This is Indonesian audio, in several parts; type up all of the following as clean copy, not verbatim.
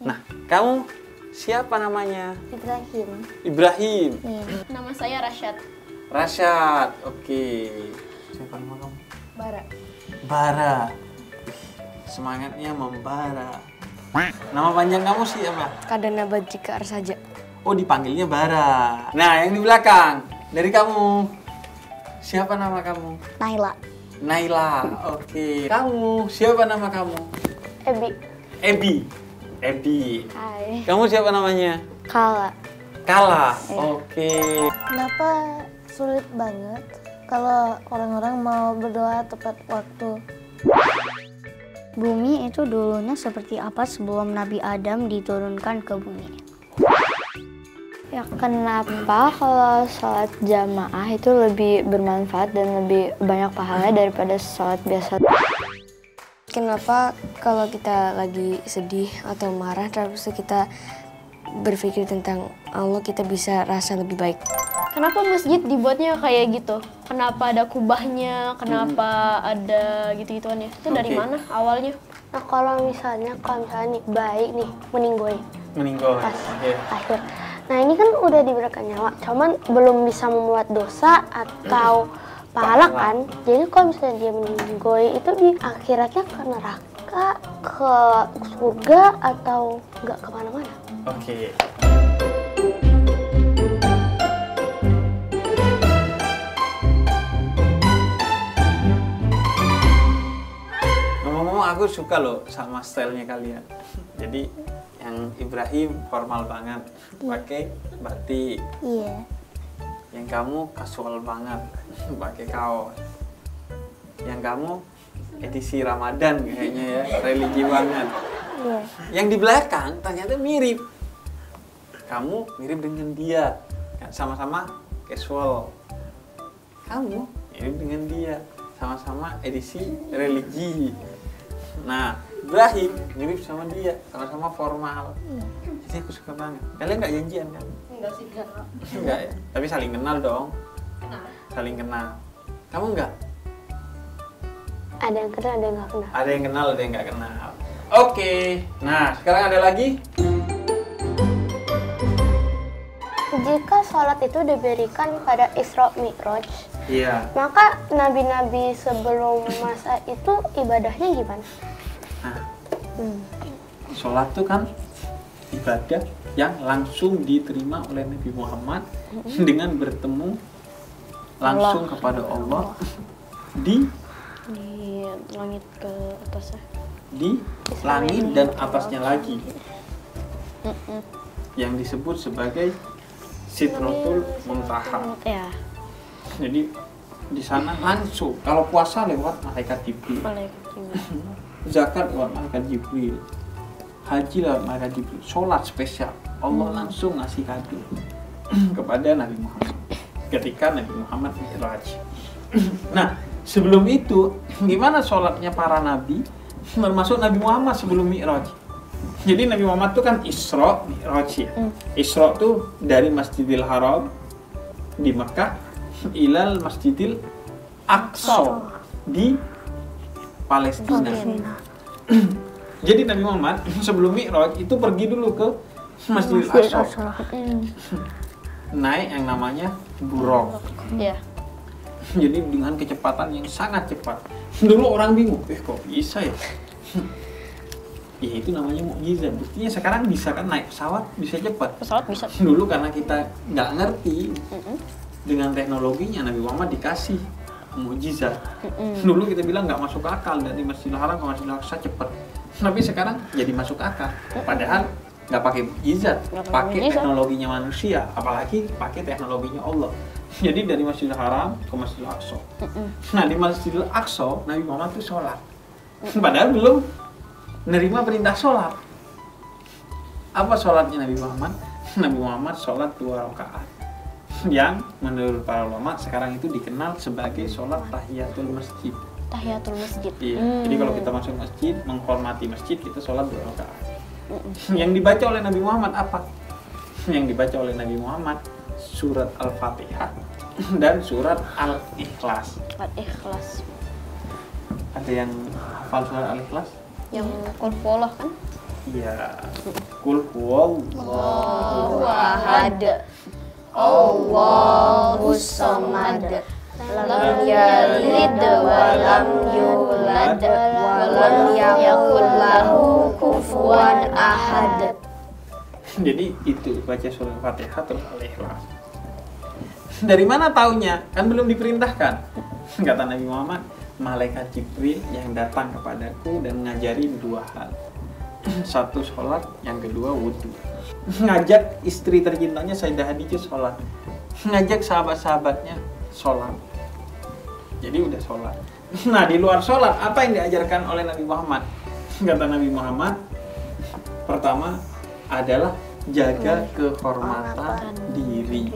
Nah, kamu siapa namanya? Ibrahim. Ibrahim. Iya. Nama saya Rasyad. Rasyad. Oke. Siapa nama kamu? Bara. Bara. Semangatnya membara. Nama panjang kamu siapa? Kadana Bajika Arsaja. Oh, dipanggilnya Bara. Nah, yang di belakang dari kamu. Siapa nama kamu? Naila. Naila. Oke. Kamu siapa nama kamu? Ebi. Ebi. Ebi. Hai. Kamu siapa namanya? Kala. Kala. Oke. Kenapa sulit banget kalau orang-orang mau berdoa tepat waktu? Bumi itu dulunya seperti apa sebelum Nabi Adam diturunkan ke bumi? Ya kenapa kalau sholat jamaah itu lebih bermanfaat dan lebih banyak pahala daripada sholat biasa? Kenapa kalau kita lagi sedih atau marah terus kita berpikir tentang Allah, kita bisa rasa lebih baik? Kenapa masjid dibuatnya kayak gitu? Kenapa ada kubahnya? Kenapa ada gitu-gituannya? Itu dari Oke. mana awalnya? Nah kalau misalnya nih baik nih meninggoy Meninggal. pas Oke. akhir. Nah ini kan udah diberikan nyawa, cuman belum bisa membuat dosa atau pahala kan. Jadi kalau misalnya dia meninggoy itu di akhiratnya ke neraka, ke surga atau nggak kemana-mana? Oke. Ngomong-ngomong, aku suka loh sama stylenya kalian. Jadi yang Ibrahim formal banget, pakai batik. Iya. Yang kamu casual banget, pakai kaos. Yang kamu edisi Ramadan kayaknya ya, religi banget. Iya. Yang di belakang ternyata mirip. Kamu mirip dengan dia, sama-sama casual. Kamu mirip dengan dia, sama-sama edisi religi. Nah, Ibrahim mirip sama dia, sama-sama formal. Jadi aku suka banget. Kalian nggak janjian kan? Enggak sih, enggak. Enggak ya? Tapi saling kenal dong. Kenal. Saling kenal. Kamu enggak? Ada yang kenal, ada yang nggak kenal. Ada yang kenal, ada yang nggak kenal. Oke. Nah, sekarang ada lagi. Jika sholat itu diberikan pada Isra Mi'raj, Iya. maka nabi-nabi sebelum masa itu ibadahnya gimana? Nah, sholat itu kan ibadah yang langsung diterima oleh Nabi Muhammad dengan bertemu langsung kepada Allah di Di langit ke atasnya. langit dan atasnya lagi, yang disebut sebagai Sidratul Muntaha. Ya, Jadi di sana langsung. Kalau puasa lewat malaikat Jibril, malaikat Jibril. zakat lewat malaikat Jibril, haji lewat malaikat Jibril, sholat spesial Allah langsung ngasih kado kepada Nabi Muhammad ketika Nabi Muhammad Mi'raj. Nah, sebelum itu gimana sholatnya para nabi, termasuk Nabi Muhammad sebelum Mi'raj? Jadi Nabi Muhammad itu kan Isra Mi'raj ya. Isra tuh dari Masjidil Haram di Mekah ilal Masjidil Aqsa di Palestina. Jadi Nabi Muhammad sebelum Mi'raj itu pergi dulu ke Masjidil Aqsa. Naik yang namanya Buraq. Ya. Jadi dengan kecepatan yang sangat cepat. Dulu orang bingung, kok bisa ya? Ya itu namanya mukjizat. Buktinya sekarang bisa kan naik pesawat bisa cepat. Pesawat bisa. Dulu karena kita nggak ngerti dengan teknologinya, Nabi Muhammad dikasih mukjizat. Dulu kita bilang nggak masuk akal dari Masjidil Haram ke Masjidil Aqsa cepat. Tapi sekarang jadi masuk akal. Padahal nggak pakai mukjizat, Nggak pakai pakai mukjizat. teknologinya manusia, apalagi pakai teknologinya Allah. Jadi dari Masjidil Haram ke Masjidil Aqsa. Nah di Masjidil Aqsa Nabi Muhammad itu sholat. Padahal belum nerima perintah sholat. Apa sholatnya Nabi Muhammad? Nabi Muhammad sholat 2 rakaat. Yang menurut para ulama sekarang itu dikenal sebagai sholat tahiyatul masjid. Tahiyatul masjid. Iya. Jadi kalau kita masuk masjid, menghormati masjid, kita sholat 2 rakaat. Yang dibaca oleh Nabi Muhammad apa? Yang dibaca oleh Nabi Muhammad surat Al-Fatihah dan surat Al-Ikhlas. Al-Ikhlas. Ada yang hafal surat Al-Ikhlas? Yang Qul Huwallah kan? Iya. Qul huwallahu Ahad. Allahus samad. Lam yalid wa lam yulad wa lam yakul lahu kufuwan ahad. Jadi itu baca surah Fatihah terus Al-Ikhlas. Dari mana taunya? Kan belum diperintahkan. Kata Nabi Muhammad, malaikat Jibril yang datang kepadaku dan ngajarin dua hal. Satu sholat, yang kedua wudhu. Ngajak istri tercintanya Sayyidah Khadijah sholat. Ngajak sahabat-sahabatnya sholat. Jadi udah sholat. Nah di luar sholat, apa yang diajarkan oleh Nabi Muhammad? Kata Nabi Muhammad, pertama adalah jaga kehormatan diri.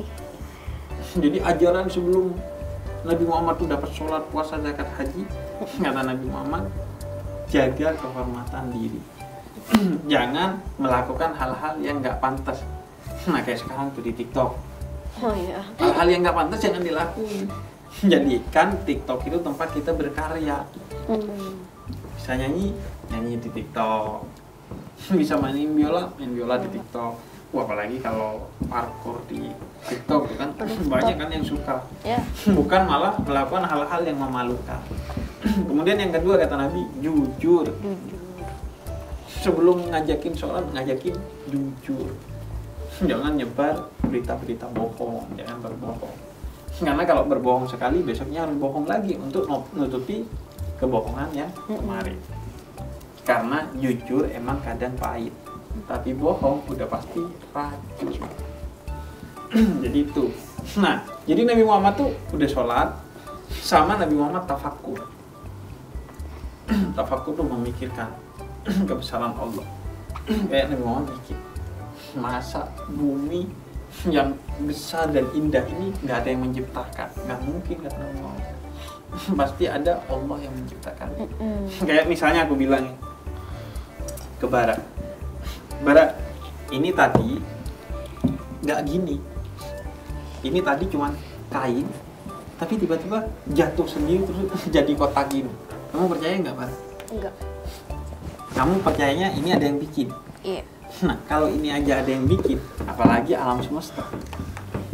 Jadi ajaran sebelum Nabi Muhammad itu dapat sholat, puasa, zakat, haji, kata Nabi Muhammad, jaga kehormatan diri. Jangan melakukan hal-hal yang nggak pantas. Nah kayak sekarang tuh di TikTok, Oh iya. hal-hal yang nggak pantas jangan dilakukan. Jadikan TikTok itu tempat kita berkarya. Bisa nyanyi di TikTok. Bisa main biola di TikTok. Wah, apalagi kalau parkour di TikTok itu kan banyak kan yang suka. Ya. Bukan malah melakukan hal-hal yang memalukan. Kemudian yang kedua kata Nabi, jujur. Sebelum ngajakin sholat, ngajakin jujur. Jangan nyebar berita-berita bohong, jangan berbohong. Karena kalau berbohong sekali, besoknya harus bohong lagi untuk menutupi kebohongan yang kemarin. Karena jujur emang kadang pahit, tapi bohong udah pasti racun. Jadi itu. Nah, jadi Nabi Muhammad tuh udah sholat, sama Nabi Muhammad tafakkur. Tafakkur tuh memikirkan kebesaran Allah. Kayak Nabi Muhammad mikir, masa bumi yang besar dan indah ini nggak ada yang menciptakan? Nggak mungkin, kata Nabi Muhammad. Pasti ada Allah yang menciptakan. Kayak misalnya aku bilang ke Bara, ini tadi nggak gini, ini tadi cuma kain, tapi tiba-tiba jatuh sendiri terus jadi kotak gini. Kamu percaya nggak, Bara? Enggak. Kamu percayanya ini ada yang bikin? Iya. Nah, kalau ini aja ada yang bikin, apalagi alam semesta,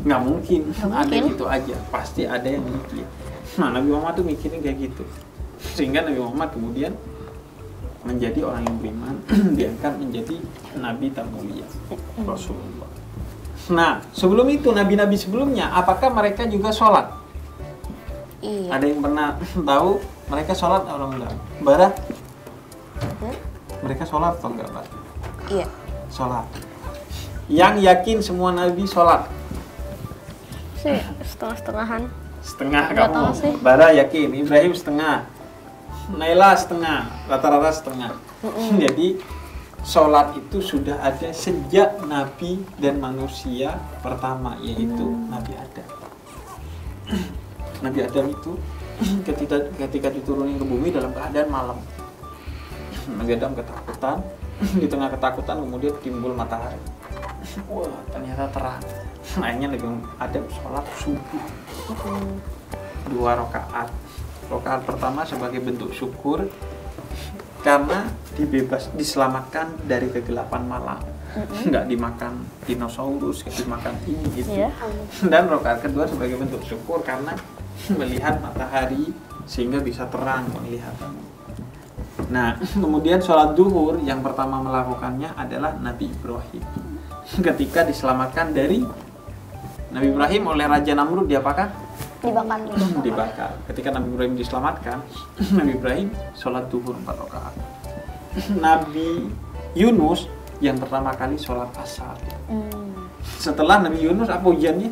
nggak mungkin ada gitu aja, pasti ada yang bikin. Nah, Nabi Muhammad tuh mikirin kayak gitu, sehingga Nabi Muhammad kemudian menjadi orang yang beriman, diangkat menjadi nabi termulia, Rasulullah. Nah, sebelum itu nabi-nabi sebelumnya, apakah mereka juga sholat? Iya. Ada yang pernah tahu mereka sholat atau enggak? Bara? Mereka sholat atau enggak, Bara? Iya. Sholat. Yang yakin semua nabi sholat? Sih, setengah-setengahan. Setengah Nggak kamu. tahu sih. Bara yakin, Ibrahim setengah, Naila setengah, rata-rata setengah. Jadi sholat itu sudah ada sejak nabi dan manusia pertama, yaitu Nabi Adam. Nabi Adam itu ketika diturunin ke bumi dalam keadaan malam. Nabi Adam ketakutan, di tengah ketakutan kemudian timbul matahari. Wah, ternyata terang. Akhirnya Nabi Adam sholat subuh 2 rakaat. Rakaat pertama sebagai bentuk syukur karena diselamatkan dari kegelapan malam. Nggak dimakan dinosaurus, nggak dimakan ini gitu. Iya. Dan rakaat kedua sebagai bentuk syukur karena melihat matahari sehingga bisa terang penglihatannya. Nah, kemudian sholat duhur yang pertama melakukannya adalah Nabi Ibrahim. Ketika diselamatkan dari Nabi Ibrahim oleh Raja Namrud, diapakan? Dibakar. Ketika Nabi Ibrahim diselamatkan, Nabi Ibrahim sholat duhur 4 rakaat. Nabi Yunus yang pertama kali sholat asar. Setelah Nabi Yunus apa ujiannya?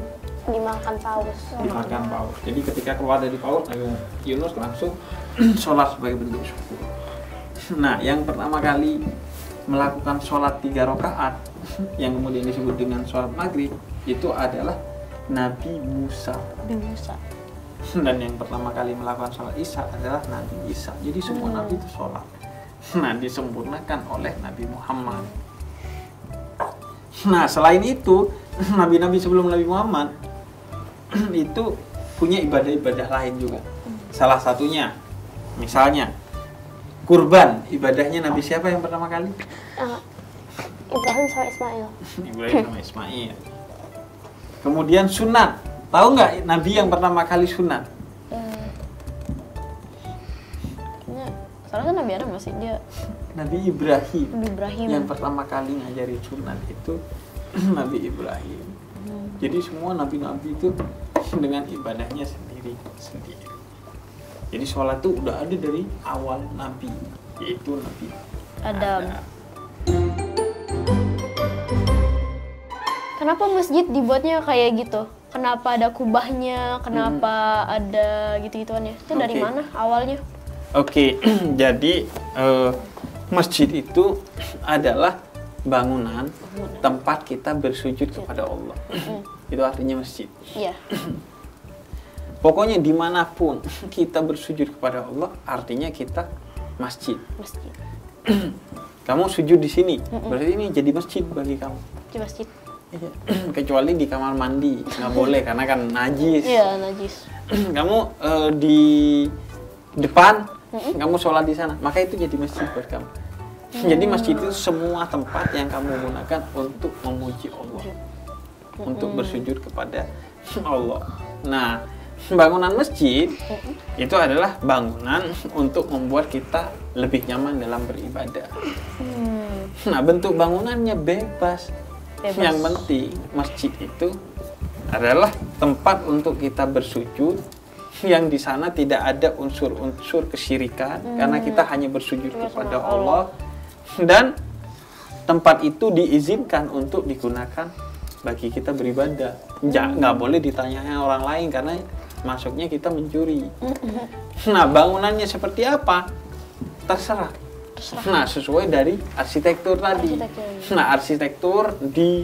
Dimakan paus. Dimakan paus. Jadi ketika keluar dari paus, Nabi Yunus langsung sholat sebagai bentuk syukur. Nah, yang pertama kali melakukan sholat 3 rakaat yang kemudian disebut dengan sholat maghrib itu adalah Nabi Musa. Dan yang pertama kali melakukan sholat isya adalah Nabi Isa. Jadi semua nabi itu sholat. Nah, disempurnakan oleh Nabi Muhammad. Nah, selain itu nabi-nabi sebelum Nabi Muhammad itu punya ibadah-ibadah lain juga. Salah satunya, misalnya kurban, ibadahnya Nabi siapa yang pertama kali? Ibrahim sama Ismail. Ibrahim sama Ismail. Kemudian sunat. Tahu nggak Nabi yang pertama kali sunat? Soalnya kan Nabi Adam masih dia Nabi Ibrahim. Nabi Ibrahim. Yang pertama kali ngajarin sunat itu Nabi Ibrahim. Jadi semua nabi-nabi itu dengan ibadahnya sendiri. Jadi sholat itu udah ada dari awal Nabi, yaitu Nabi Adam. Kenapa masjid dibuatnya kayak gitu? Kenapa ada kubahnya? Kenapa ada gitu-gituannya? Itu dari Oke. mana awalnya? Oke, jadi masjid itu adalah bangunan tempat kita bersujud kepada Allah. Itu artinya masjid. Iya. Pokoknya dimanapun kita bersujud kepada Allah, artinya kita masjid. Masjid. Kamu sujud di sini, berarti ini jadi masjid bagi kamu. Di masjid. Iya. Kecuali di kamar mandi, nggak boleh karena kan najis. Iya, najis. Kamu di depan, kamu sholat di sana, maka itu jadi masjid buat kamu. Jadi masjid itu semua tempat yang kamu gunakan untuk memuji Allah, untuk bersujud kepada Allah. Nah, bangunan masjid itu adalah bangunan untuk membuat kita lebih nyaman dalam beribadah. Nah, bentuk bangunannya bebas. Yang penting masjid itu adalah tempat untuk kita bersujud, yang di sana tidak ada unsur-unsur kesyirikan karena kita hanya bersujud kepada Allah, dan tempat itu diizinkan untuk digunakan bagi kita beribadah. Nggak boleh ditanyanya orang lain karena masuknya kita mencuri. Nah, bangunannya seperti apa? Terserah. Nah, sesuai dari arsitektur tadi. Nah, arsitektur di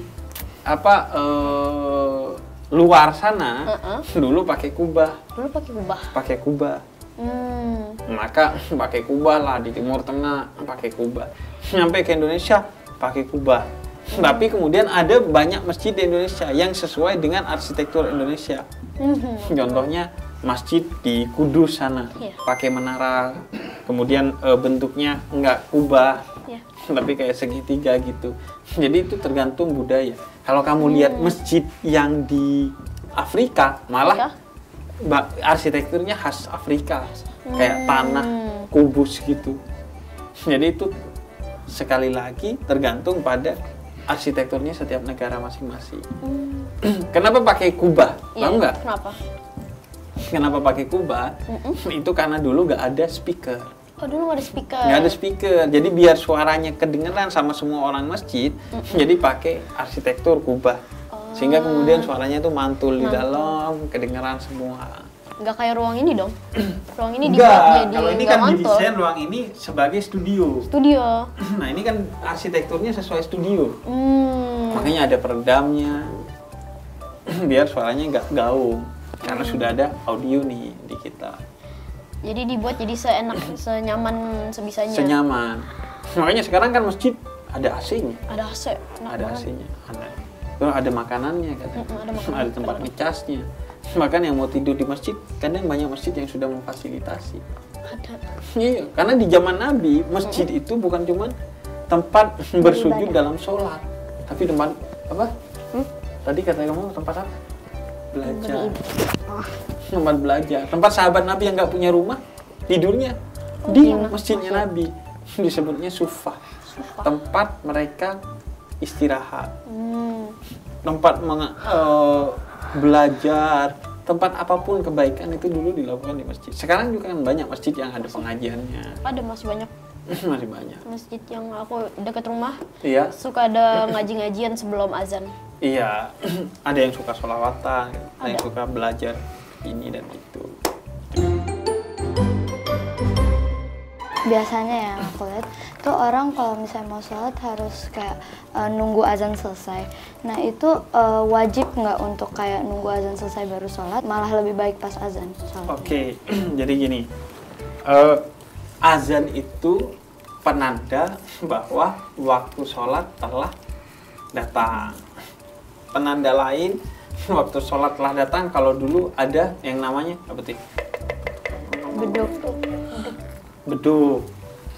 luar sana dulu pakai kubah. Dulu pakai kubah. Pakai kubah. Maka pakai kubah lah di Timur Tengah, pakai kubah. Sampai ke Indonesia pakai kubah. Tapi kemudian ada banyak masjid di Indonesia yang sesuai dengan arsitektur Indonesia. Contohnya masjid di Kudus sana, pakai menara, kemudian bentuknya nggak kubah, tapi kayak segitiga gitu. Jadi itu tergantung budaya. Kalau kamu lihat masjid yang di Afrika, malah arsitekturnya khas Afrika, kayak tanah kubus gitu. Jadi itu sekali lagi tergantung pada arsitekturnya setiap negara masing-masing. Kenapa pakai kubah? Tahu nggak? Kenapa? Kenapa pakai kubah? Itu karena dulu nggak ada speaker. Oh, dulu nggak ada speaker. Nggak ada speaker. Jadi biar suaranya kedengeran sama semua orang masjid, jadi pakai arsitektur kubah. Sehingga kemudian suaranya tuh mantul di dalam, kedengeran semua. Nggak kayak ruang ini dong. Ruang ini dibuat jadi kalau ini nggak kan mantul. didesain ruang ini sebagai studio. Studio. Nah, ini kan arsitekturnya sesuai studio. Makanya ada peredamnya. Biar suaranya nggak gaung. Karena sudah ada audio nih di kita. Jadi dibuat jadi seenak, senyaman sebisanya. Senyaman. Makanya sekarang kan masjid ada AC-nya. Ada AC. Enak Ada banget. AC-nya. Ada makanannya katanya. Ada makanan. Ada tempat ngecasnya. Bahkan yang mau tidur di masjid, kadang banyak masjid yang sudah memfasilitasi. Ada. Iya, karena di zaman Nabi, masjid itu bukan cuma tempat bersujud dalam sholat, tapi tempat apa? Tadi kata kamu tempat apa? Belajar. Tempat belajar. Tempat sahabat Nabi yang nggak punya rumah, tidurnya di masjidnya Nabi. Disebutnya sufah. Tempat mereka istirahat. Tempat belajar, tempat apapun kebaikan itu dulu dilakukan di masjid. Sekarang juga kan banyak masjid yang ada pengajiannya. Ada masih banyak Masih banyak. masjid yang aku dekat rumah. Iya. Suka ada ngaji-ngajian sebelum azan. Iya. Ada yang suka sholawatan, ada yang suka belajar ini dan itu. Biasanya ya aku lihat tuh orang kalau misalnya mau sholat harus kayak nunggu azan selesai. Nah itu wajib nggak untuk kayak nunggu azan selesai baru sholat, malah lebih baik pas azan sholat. Oke, jadi gini, azan itu penanda bahwa waktu sholat telah datang. Penanda lain waktu sholat telah datang kalau dulu ada yang namanya apa sih? Beduk. Beduk,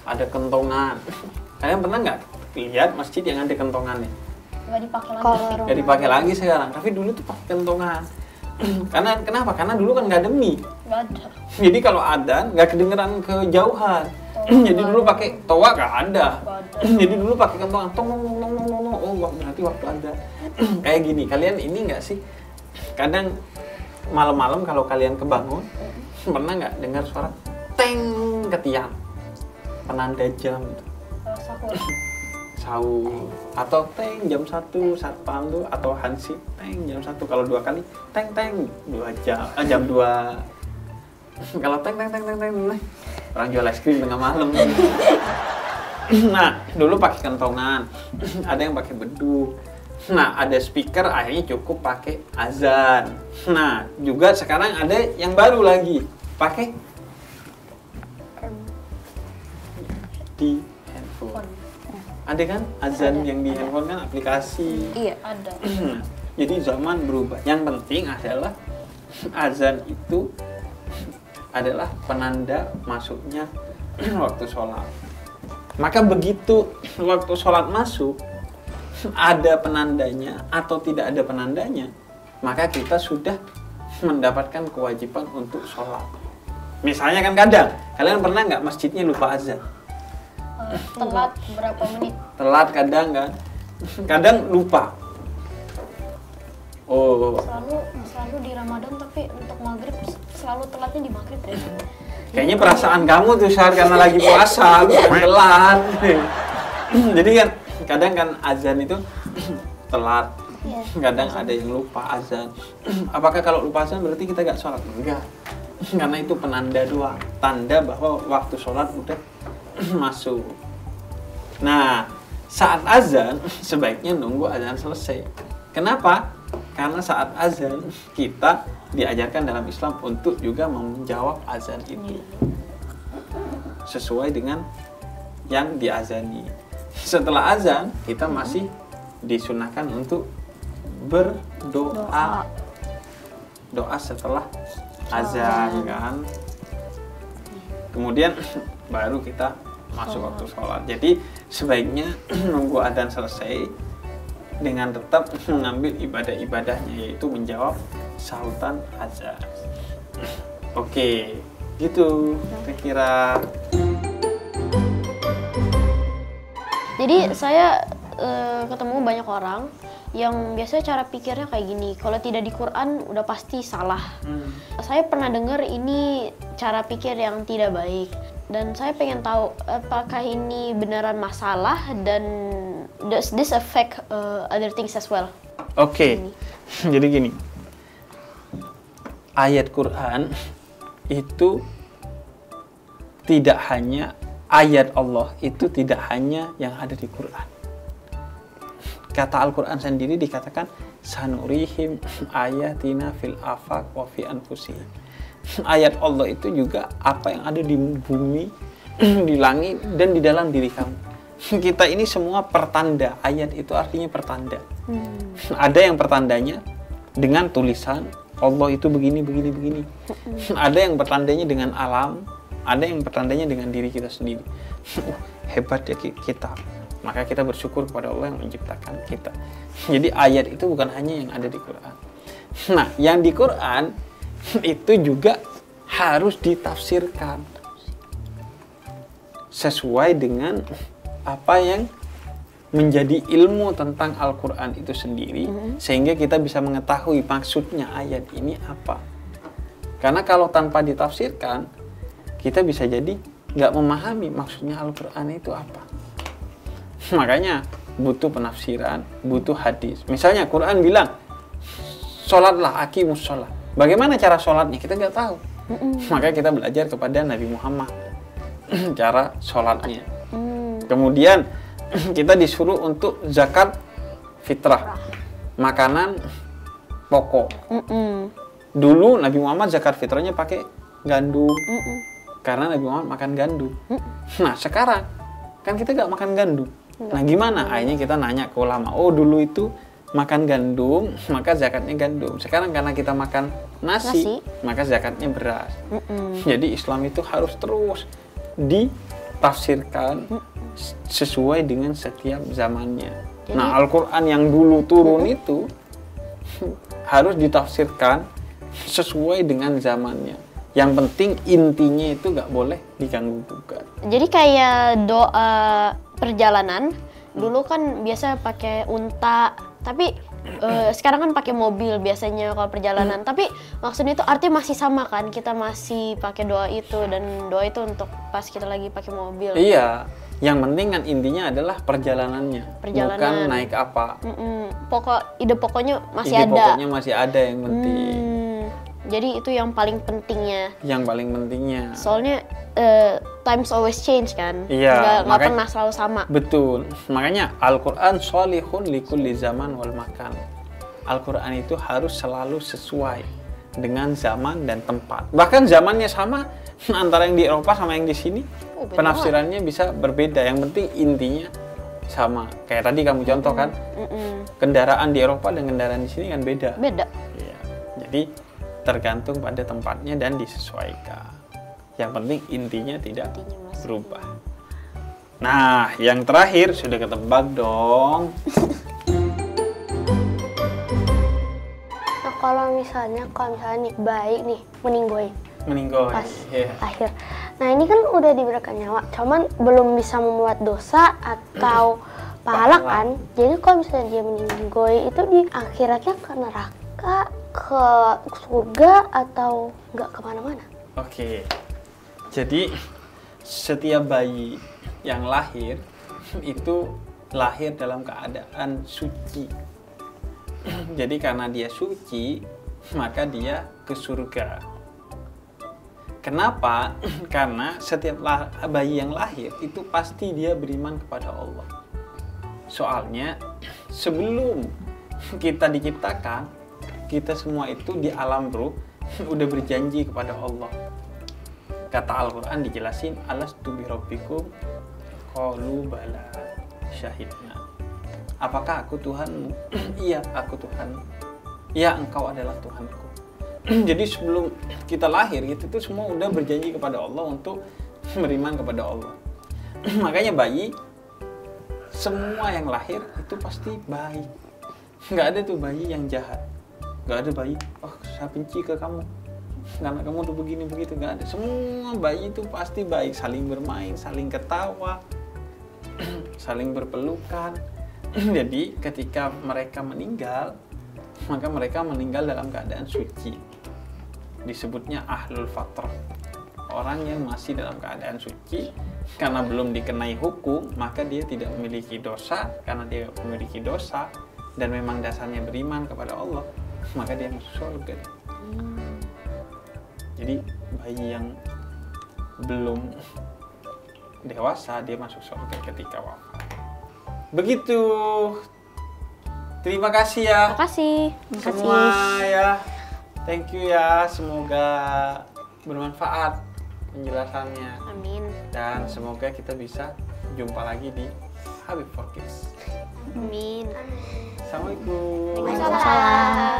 ada kentongan. Kalian pernah nggak lihat masjid yang ada kentongannya. Nggak dipakai lagi. Kalau Nggak dipakai lagi sekarang, tapi dulu tuh pakai kentongan. Karena kenapa? Karena dulu kan nggak ada mie. Nggak ada. Jadi kalau adzan nggak kedengeran kejauhan. Jadi dulu pakai toa nggak ada. Jadi dulu pakai kentongan. Tong tong tong tong tong. Oh, berarti waktu ada. Kayak gini. Kalian ini nggak sih? Kadang malam-malam kalau kalian kebangun, pernah nggak dengar suara teng ketiang? Penanda jam. Sahur. Sahur atau teng jam 1 satpam tuh atau hansip teng jam 1 kalau 2 kali teng 2 jam jam 2 kalau teng orang jual es krim tengah malam. Nah dulu pakai kentongan, ada yang pakai beduk, nah ada speaker akhirnya cukup pakai azan. Nah juga sekarang ada yang baru lagi pakai di handphone. Ada kan azan yang di handphone kan aplikasi. Iya. Ada. Jadi zaman berubah. Yang penting adalah azan itu adalah penanda masuknya waktu sholat. Maka begitu waktu sholat masuk, ada penandanya atau tidak ada penandanya, maka kita sudah mendapatkan kewajiban untuk sholat. Misalnya kan kadang, kalian pernah nggak masjidnya lupa azan? Telat berapa menit? Telat kadang kan, kadang lupa. Oh, Selalu di Ramadan, tapi untuk maghrib selalu telatnya di maghrib deh. kayaknya perasaan kamu tuh saat karena lagi puasa, bukan telat. Jadi kan kadang kan azan itu telat, kadang ada yang lupa azan. Apakah kalau lupa azan berarti kita gak sholat? Enggak, karena itu penanda doang, tanda bahwa waktu sholat udah masuk. Nah, saat azan sebaiknya nunggu azan selesai. Kenapa? Karena saat azan kita diajarkan dalam Islam untuk juga menjawab azan itu sesuai dengan yang diazani. Setelah azan kita masih disunahkan untuk berdoa. Doa setelah azan kan. Kemudian baru kita masuk waktu sholat. Jadi sebaiknya nunggu adzan selesai dengan tetap mengambil ibadah-ibadahnya, yaitu menjawab sautan azan. Oke, gitu kira-kira. Jadi saya ketemu banyak orang yang biasanya cara pikirnya kayak gini, kalau tidak di Quran udah pasti salah. Saya pernah dengar ini cara pikir yang tidak baik, dan saya pengen tahu apakah ini beneran masalah dan does this affect other things as well? Oke, jadi gini, ayat Quran itu tidak hanya ayat Allah, itu tidak hanya yang ada di Quran. Kata Al-Quran sendiri dikatakan sanurihim ayatina fil afaq wa fi anfusihim. Ayat Allah itu juga apa yang ada di bumi, di langit, dan di dalam diri kamu. Kita ini semua pertanda. Ayat itu artinya pertanda. Ada yang pertandanya dengan tulisan Allah itu begini, begini, begini. Ada yang pertandanya dengan alam, ada yang pertandanya dengan diri kita sendiri. Hebat ya kita. Maka kita bersyukur kepada Allah yang menciptakan kita. Jadi ayat itu bukan hanya yang ada di Quran. Nah, yang di Quran itu juga harus ditafsirkan sesuai dengan apa yang menjadi ilmu tentang Al-Quran itu sendiri, sehingga kita bisa mengetahui maksudnya ayat ini apa. Karena kalau tanpa ditafsirkan, kita bisa jadi nggak memahami maksudnya Al-Quran itu apa. Makanya butuh penafsiran, butuh hadis. Misalnya Quran bilang, sholatlah, aqimus sholat. Bagaimana cara sholatnya? Kita nggak tahu. Maka kita belajar kepada Nabi Muhammad cara sholatnya. Kemudian kita disuruh untuk zakat fitrah, makanan pokok. Dulu Nabi Muhammad zakat fitrahnya pakai gandum, karena Nabi Muhammad makan gandum. Nah sekarang kan kita nggak makan gandum. Nah gimana? Akhirnya kita nanya ke ulama. Oh dulu itu makan gandum, maka zakatnya gandum. Sekarang karena kita makan nasi. Maka zakatnya beras. Jadi Islam itu harus terus ditafsirkan sesuai dengan setiap zamannya. Nah, Al-Quran yang dulu turun itu harus ditafsirkan sesuai dengan zamannya. Yang penting intinya itu nggak boleh diganggu gugat. Jadi kayak doa perjalanan dulu kan biasa pakai unta, tapi sekarang kan pakai mobil biasanya kalau perjalanan. Tapi maksudnya itu artinya masih sama kan? Kita masih pakai doa itu, dan doa itu untuk pas kita lagi pakai mobil. Iya, yang penting kan intinya adalah perjalanannya, bukan naik apa. Ide pokoknya masih Ide ada. pokoknya masih ada yang penting. Jadi itu yang paling pentingnya. Yang paling pentingnya. Soalnya times always change kan. Iya, nggak pernah selalu sama. Betul. Makanya Al-Quran sholihun likulli zaman wal makan. Al-Quran itu harus selalu sesuai dengan zaman dan tempat. Bahkan zamannya sama antara yang di Eropa sama yang di sini. Penafsirannya bisa berbeda. Yang penting intinya sama. Kayak tadi kamu contoh kan. Kendaraan di Eropa dan kendaraan di sini kan beda. Beda. Iya. Jadi tergantung pada tempatnya dan disesuaikan. Yang penting intinya tidak berubah. Nah, yang terakhir sudah ketebak dong. Nah, kalau misalnya nih baik nih meninggoy Meninggoy. pas akhir. Nah, ini kan udah diberikan nyawa, cuman belum bisa membuat dosa atau pahala kan. Jadi kalau misalnya dia meninggoy itu di akhiratnya ke neraka, ke surga, atau nggak kemana-mana? Oke. Jadi setiap bayi yang lahir itu lahir dalam keadaan suci. Jadi karena dia suci, maka dia ke surga. Kenapa? Karena setiap bayi yang lahir itu pasti dia beriman kepada Allah. Soalnya sebelum kita diciptakan, kita semua itu di alam ruh udah berjanji kepada Allah. Kata Al-Quran dijelasin, alastu bi rabbikum qalu bala syahidna. Apakah aku Tuhanmu? Iya, aku Tuhanmu. Iya, engkau adalah Tuhanku. Jadi sebelum kita lahir, kita itu semua udah berjanji kepada Allah untuk beriman kepada Allah. Makanya bayi, semua yang lahir itu pasti baik. Nggak ada tuh bayi yang jahat. Nggak ada bayi, oh saya benci ke kamu karena kamu udah begini begitu. Nggak ada. Semua bayi itu pasti baik, saling bermain, saling ketawa, saling berpelukan. Jadi ketika mereka meninggal, maka mereka meninggal dalam keadaan suci. Disebutnya ahlul fatrah, orang yang masih dalam keadaan suci. Karena belum dikenai hukum, maka dia tidak memiliki dosa. Karena dia memiliki dosa dan memang dasarnya beriman kepada Allah, maka dia masuk surga. Jadi bayi yang belum dewasa, dia masuk surga ketika wafat. Begitu. Terima kasih ya. Terima kasih. Semua ya. Thank you ya. Semoga bermanfaat penjelasannya. Amin. Dan semoga kita bisa jumpa lagi di Habib for Kids. Amin. Assalamualaikum. Waalaikumsalam.